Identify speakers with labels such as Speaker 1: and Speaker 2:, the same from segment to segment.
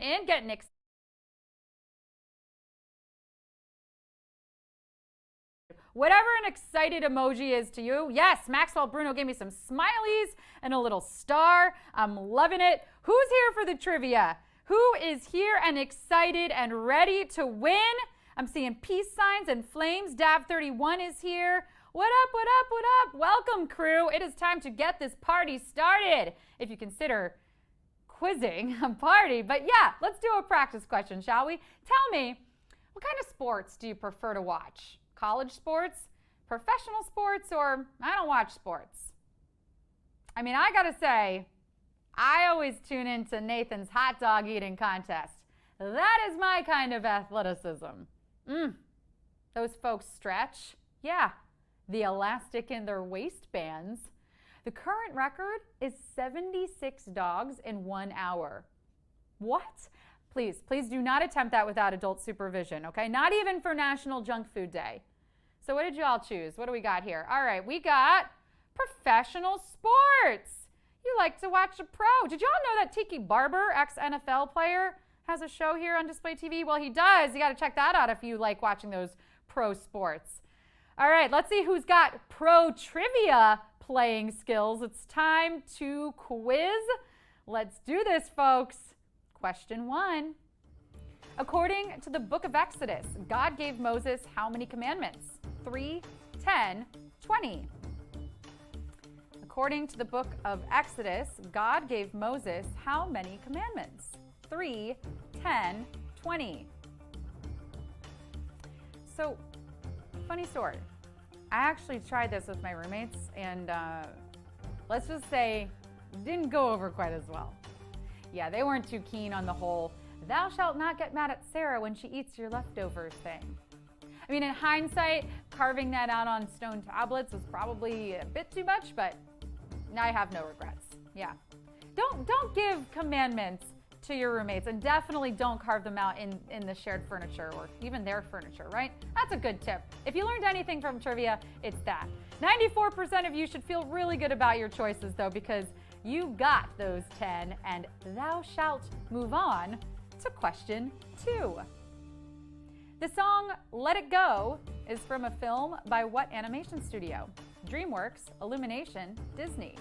Speaker 1: and getting excited. Whatever an excited emoji is to you. Yes, Maxwell Bruno gave me some smileys and a little star. I'm loving it. Who's here for the trivia? Who is here and excited and ready to win? I'm seeing peace signs and flames. Dav31 is here. What up, what up, what up? Welcome, crew. It is time to get this party started. If you consider quizzing a party. But yeah, let's do a practice question, shall we? Tell me, what kind of sports do you prefer to watch? College sports, professional sports, or I don't watch sports? I mean, I gotta say, I always tune into Nathan's hot dog eating contest. That is my kind of athleticism. Those folks stretch. Yeah, the elastic in their waistbands. The current record is 76 dogs in 1 hour. What? Please do not attempt that without adult supervision, okay? Not even for National Junk Food Day. So what did you all choose? What do we got here? All right, we got professional sports. You like to watch a pro. Did y'all know that Tiki Barber, ex-NFL player, has a show here on Display TV? Well, he does. You got to check that out if you like watching those pro sports. All right, let's see who's got pro trivia playing skills. It's time to quiz. Let's do this, folks. Question 1. According to the book of Exodus, God gave Moses how many commandments? 3, 10, 20. According to the book of Exodus, God gave Moses how many commandments? 3, 10, 20. So, funny story. I actually tried this with my roommates, and let's just say it didn't go over quite as well. Yeah, they weren't too keen on the whole, thou shalt not get mad at Sarah when she eats your leftovers thing. I mean, in hindsight, carving that out on stone tablets was probably a bit too much, but now I have no regrets. Yeah. Don't give commandments to your roommates, and definitely don't carve them out in the shared furniture or even their furniture, right? That's a good tip. If you learned anything from trivia, it's that. 94% of you should feel really good about your choices, though, because you got those 10, and thou shalt move on to question 2. The song Let It Go is from a film by what animation studio? DreamWorks, Illumination, Disney.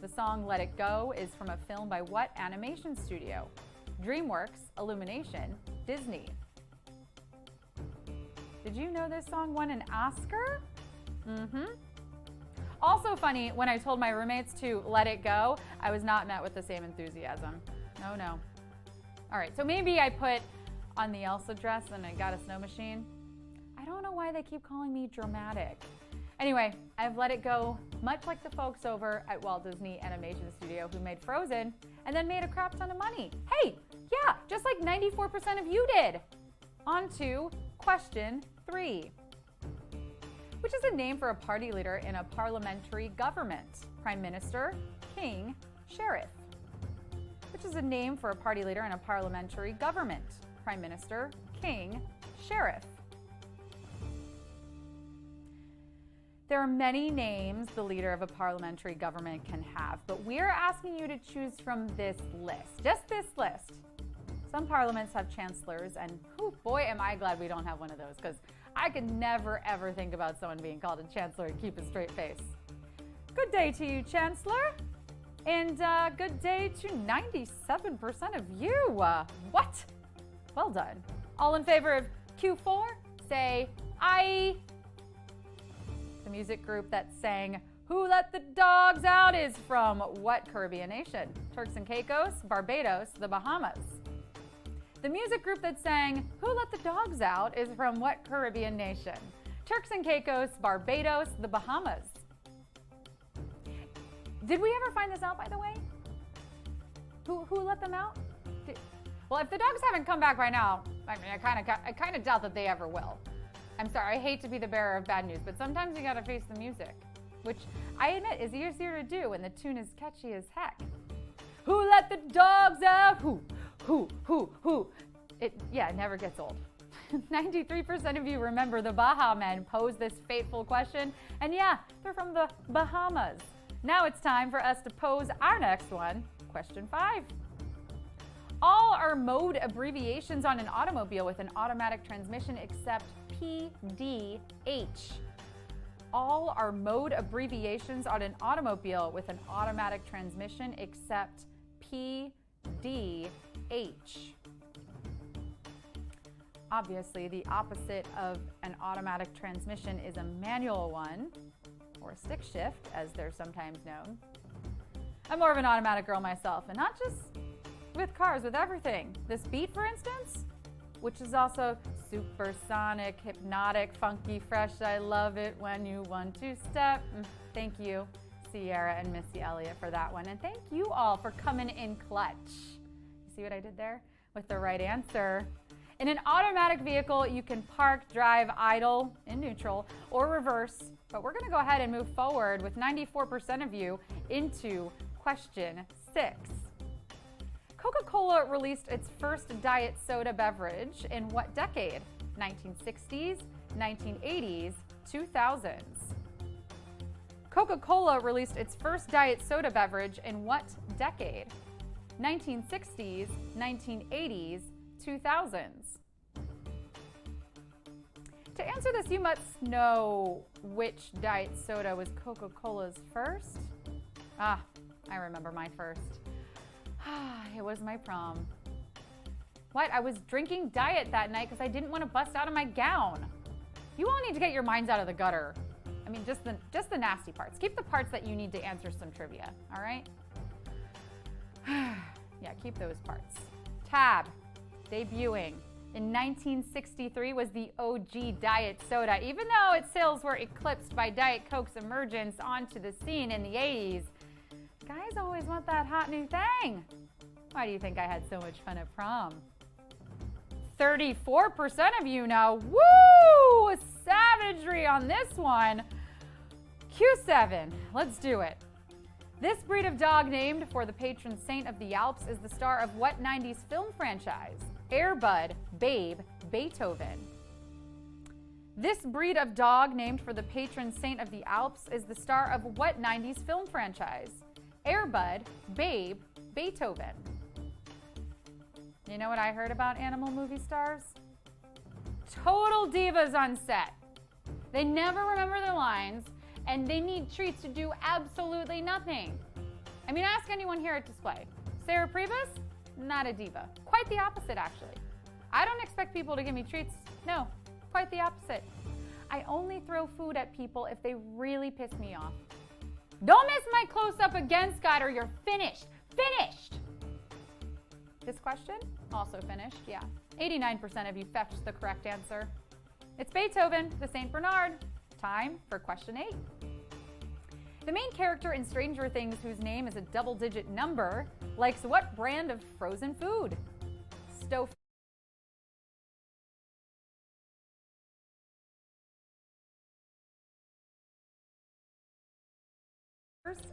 Speaker 1: The song Let It Go is from a film by what animation studio? DreamWorks, Illumination, Disney. Did you know this song won an Oscar? Also funny, when I told my roommates to let it go, I was not met with the same enthusiasm. No. All right, so maybe I put on the Elsa dress and I got a snow machine. I don't know why they keep calling me dramatic. Anyway, I've let it go, much like the folks over at Walt Disney Animation Studio who made Frozen and then made a crap ton of money. Hey, yeah, just like 94% of you did. On to question 3. Which is a name for a party leader in a parliamentary government? Prime Minister, King, Sheriff. Which is a name for a party leader in a parliamentary government? Prime Minister, King, Sheriff. There are many names the leader of a parliamentary government can have, but we're asking you to choose from this list, just this list. Some parliaments have chancellors, and boy, am I glad we don't have one of those, because I could never, ever think about someone being called a chancellor and keep a straight face. Good day to you, Chancellor. And good day to 97% of you. What? Well done. All in favor of Q4, say aye. The music group that sang Who Let the Dogs Out is from what Caribbean nation? Turks and Caicos, Barbados, the Bahamas. The music group that sang Who Let the Dogs Out is from what Caribbean nation? Turks and Caicos, Barbados, the Bahamas. Did we ever find this out, by the way? Who let them out? Well, if the dogs haven't come back by now, I mean, I kind of doubt that they ever will. I'm sorry, I hate to be the bearer of bad news, but sometimes you gotta face the music, which I admit is easier to do when the tune is catchy as heck. Who let the dogs out? Who? It never gets old. 93% of you remember the Baha Men posed this fateful question, and yeah, they're from the Bahamas. Now it's time for us to pose our next one, question 5. All are mode abbreviations on an automobile with an automatic transmission except PDH. All are mode abbreviations on an automobile with an automatic transmission except PDH. Obviously, the opposite of an automatic transmission is a manual one, or stick shift, as they're sometimes known. I'm more of an automatic girl myself, and not just with cars, with everything. This beat, for instance, which is also supersonic, hypnotic, funky, fresh. I love it when you want to step. Thank you, Sierra and Missy Elliott, for that one. And thank you all for coming in clutch. You see what I did there? With the right answer. In an automatic vehicle, you can park, drive, idle, in neutral, or reverse. But we're going to go ahead and move forward with 94% of you into question 6. Coca-Cola released its first diet soda beverage in what decade? 1960s, 1980s, 2000s. Coca-Cola released its first diet soda beverage in what decade? 1960s, 1980s, 2000s. To answer this, you must know which diet soda was Coca-Cola's first. I remember my first. It was my prom. What? I was drinking diet that night because I didn't want to bust out of my gown. You all need to get your minds out of the gutter. I mean, just the nasty parts. Keep the parts that you need to answer some trivia, all right? Yeah, keep those parts. Tab, debuting in 1963, was the OG diet soda. Even though its sales were eclipsed by Diet Coke's emergence onto the scene in the 80s, guys always want that hot new thing. Why do you think I had so much fun at prom? 34% of you know. Woo! Savagery on this one. Q7, let's do it. This breed of dog, named for the patron saint of the Alps, is the star of what 90s film franchise? Air Bud, Babe, Beethoven. This breed of dog, named for the patron saint of the Alps, is the star of what 90s film franchise? Air Bud, Babe, Beethoven. You know what I heard about animal movie stars? Total divas on set. They never remember their lines, and they need treats to do absolutely nothing. I mean, ask anyone here at Display. Sarah Priebus? Not a diva. Quite the opposite, actually. I don't expect people to give me treats. No, quite the opposite. I only throw food at people if they really piss me off. Don't miss my close-up again, Scott, or you're finished. Finished! This question? Also finished, yeah. 89% of you fetched the correct answer. It's Beethoven, the St. Bernard. Time for question 8. The main character in Stranger Things, whose name is a double-digit number, likes what brand of frozen food? Stouffer's,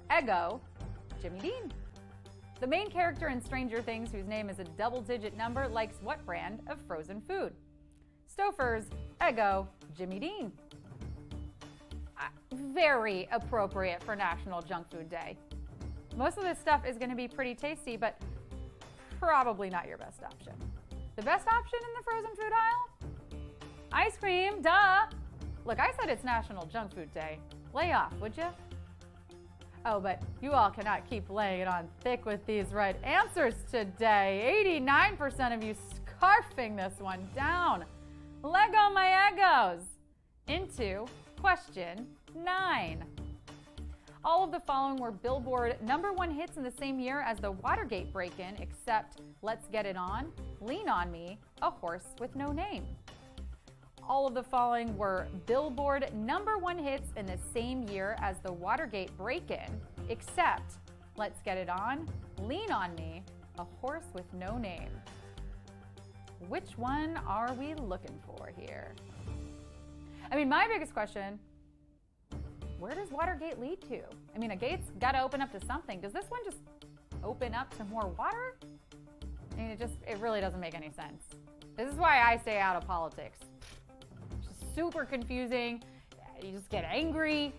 Speaker 1: Eggo, Jimmy Dean. The main character in Stranger Things, whose name is a double-digit number, likes what brand of frozen food? Stouffer's, Eggo, Jimmy Dean. Very appropriate for National Junk Food Day. Most of this stuff is going to be pretty tasty, but probably not your best option. The best option in the frozen food aisle? Ice cream, duh! Look, I said it's National Junk Food Day. Lay off, would you? Oh, but you all cannot keep laying it on thick with these right answers today. 89% of you scarfing this one down. Lego my Eggos. Into question 9. All of the following were Billboard #1 hits in the same year as the Watergate break-in, except Let's Get It On, Lean on Me, A Horse with No Name. All of the following were Billboard #1 hits in the same year as the Watergate break-in, except Let's Get It On, Lean on Me, A Horse with No Name. Which one are we looking for here? I mean, my biggest question, where does Watergate lead to? I mean, a gate's got to open up to something. Does this one just open up to more water? I mean, it really doesn't make any sense. This is why I stay out of politics. It's just super confusing. You just get angry.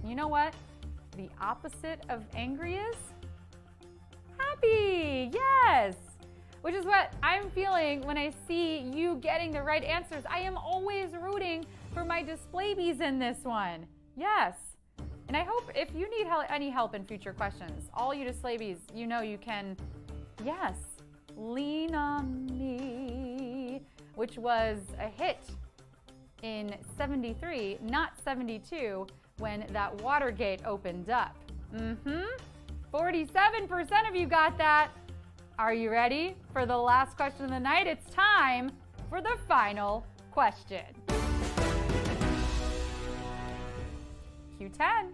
Speaker 1: You know what the opposite of angry is? happy. Yes. Which is what I'm feeling when I see you getting the right answers. I am always rooting for my Displays in this one. Yes. And I hope if you need any help in future questions, all you Displays, you know you can, yes, Lean on Me, which was a hit in 73, not 72, when that Watergate opened up. 47% of you got that. Are you ready for the last question of the night? It's time for the final question. Q10.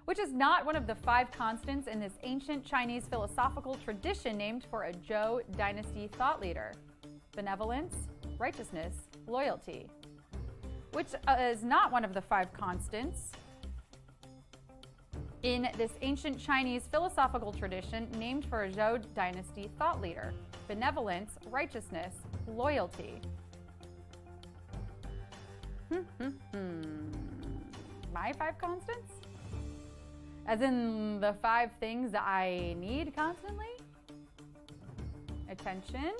Speaker 1: Which is not one of the 5 constants in this ancient Chinese philosophical tradition named for a Zhou dynasty thought leader? Benevolence, righteousness, loyalty. Which is not one of the 5 constants in this ancient Chinese philosophical tradition named for a Zhou dynasty thought leader? Benevolence, righteousness, loyalty. My 5 constants? As in the 5 things that I need constantly? Attention,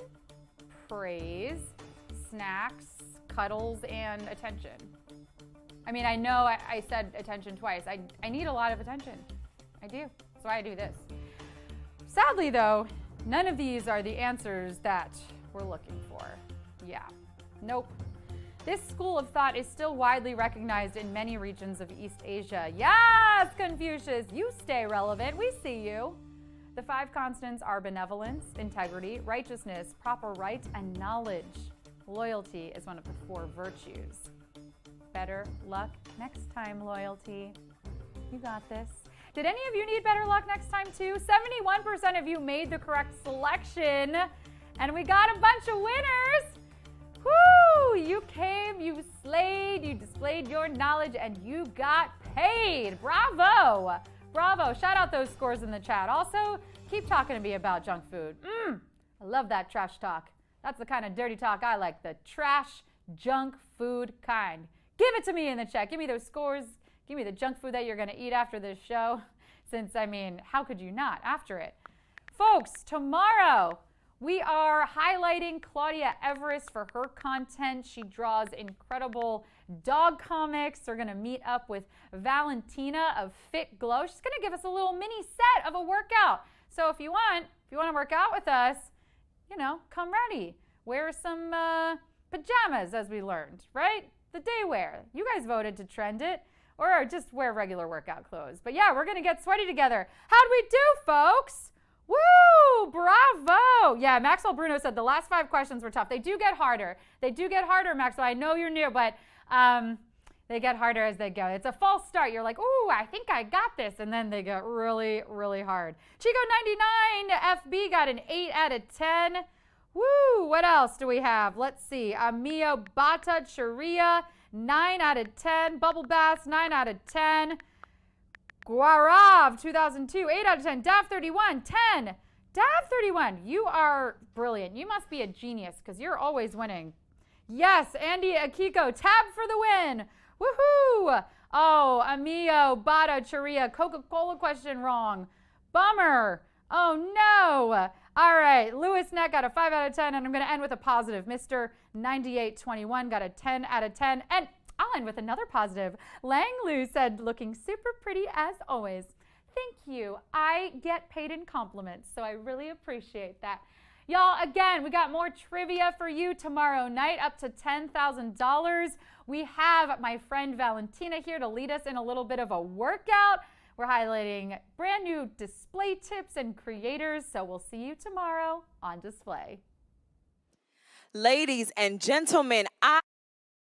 Speaker 1: praise, snacks, cuddles, and attention. I mean, I know I said attention twice. I need a lot of attention. I do. That's why I do this. Sadly, though, none of these are the answers that we're looking for. Yeah. Nope. This school of thought is still widely recognized in many regions of East Asia. Yes, Confucius, you stay relevant. We see you. The 5 constants are benevolence, integrity, righteousness, proper right, and knowledge. Loyalty is one of the 4 virtues. Better luck next time, loyalty. You got this. Did any of you need better luck next time too? 71% of you made the correct selection, and we got a bunch of winners. Woo! You came, you slayed, you displayed your knowledge, and you got paid. Bravo! Bravo. Shout out those scores in the chat. Also, keep talking to me about junk food. I love that trash talk. That's the kind of dirty talk I like, the trash, junk food kind. Give it to me in the chat. Give me those scores. Give me the junk food that you're going to eat after this show. Since, I mean, how could you not after it? Folks, tomorrow, we are highlighting Claudia Everest for her content. She draws incredible dog comics. We're going to meet up with Valentina of Fit Glow. She's going to give us a little mini set of a workout. So if you want to work out with us, you know, come ready. Wear some pajamas, as we learned, right? The day wear. You guys voted to trend it. Or just wear regular workout clothes. But yeah, we're going to get sweaty together. How'd we do, folks? Woo! Bravo! Yeah, Maxwell Bruno said the last 5 questions were tough. They do get harder. They do get harder, Maxwell. I know you're new, but they get harder as they go. It's a false start. You're like, ooh, I think I got this. And then they get really, really hard. Chico99 FB got an 8 out of 10. Woo! What else do we have? Let's see. Amio Bata Charia, 9 out of 10. Bubble Bass, 9 out of 10. Guarav 2002, 8 out of 10. Dav31, 10. Dav31, you are brilliant. You must be a genius because you're always winning. Yes, Andy Akiko, tab for the win. Woohoo! Oh, Amio, Bada, Charia, Coca-Cola question wrong. Bummer. Oh, no. All right, Lewis Neck got a 5 out of 10, and I'm going to end with a positive. Mr. 9821 got a 10 out of 10, and I'll end with another positive. Lang Lu said, looking super pretty as always. Thank you. I get paid in compliments, so I really appreciate that. Y'all, again, we got more trivia for you tomorrow night, up to $10,000. We have my friend Valentina here to lead us in a little bit of a workout. We're highlighting brand new display tips and creators, so we'll see you tomorrow on Display.
Speaker 2: Ladies and gentlemen,